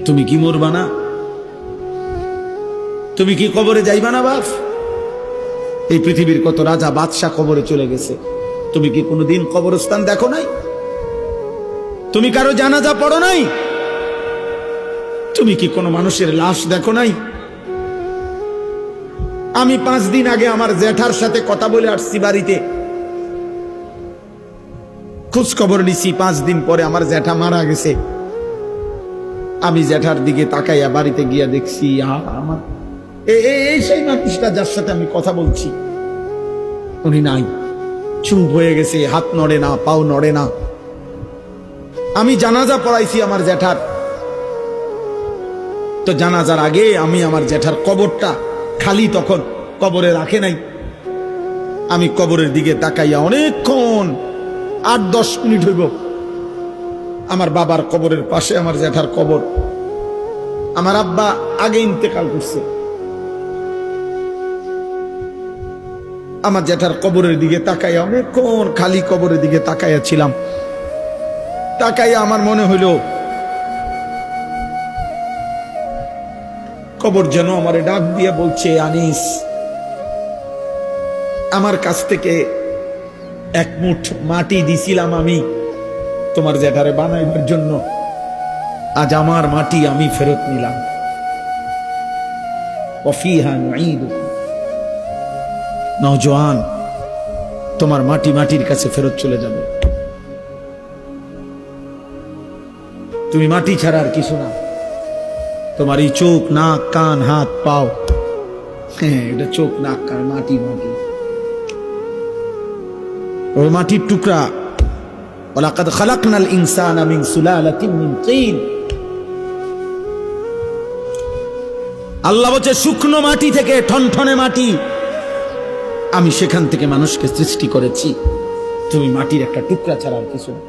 তুমি কি মরবা না? তুমি কি কবরে যাইবা না বাপ? এই পৃথিবীর কত রাজা বাদশাহ কবরে চলে গেছে, তুমি কি কোনোদিন কবরস্থান দেখো নাই? তুমি কারো জানাজা পড়ো নাই? তুমি কি কোনো মানুষের লাশ দেখো নাই? আমি 5 দিন আগে আমার জ্যাঠার সাথে কথা বলে আসছি, বাড়িতে খোঁজ খবর নিছি। 5 দিন পরে আমার জ্যাঠা মারা গেছে। আমি জ্যাঠার দিকে তাকাইয়া বাড়িতে গিয়া দেখছি আমার এই সেই মানুষটা যার সাথে আমি কথা বলছি, উনি নাই, চুপ হয়ে গেছে, হাত নড়ে না, পাও নড়ে না। আমি জানাজা পড়াইছি আমার জ্যাঠার, তো জানাজার আগে আমি আমার জ্যাঠার কবরটা খালি, তখন কবরে রাখে নাই। আমি কবরের দিকে তাকাইয়া অনেকক্ষণ 8-10 মিনিট হইব, আমার বাবার কবরের পাশে আমার জ্যাঠার কবর। আমার আব্বা আগে ইন্তেকাল করছে। আমার জ্যাঠার কবরের দিকে তাকাইয়া অনেকক্ষণ খালি কবরের দিকে তাকাইয়া ছিলাম। তাকাইয়া আমার মনে হইল কবর যেন আমারে ডাক দিয়ে বলছে, আনিস, আমার কাছ থেকে 1 মুঠ মাটি দিছিলাম আমি তোমার জ্যাঠারে বানাইবার জন্য, আজ আমার মাটি আমি ফেরত নিলাম। ওয়াফিহা নুঈদুকুম, নওজোয়ান, তোমার মাটি মাটির কাছে ফেরত চলে যাবে। তুমি মাটি ছাড়া আর কিছু না। তোমার এই চোখ, নাক, কান, হাত, পাও, হ্যাঁ, এটা চোখ, নাক, কান, মাটি। মাটি ওই মাটির টুকরা। ওয়ালাকাদ খালাকনাল ইনসানা মিন সুলালাতিন মিন তিন। আল্লাহ বলছে শুকনো মাটি থেকে, ঠনঠনে মাটি, আমি সেখান থেকে মানুষকে সৃষ্টি করেছি। তুমি মাটির একটা টুকরা ছাড়া আর কিছু না।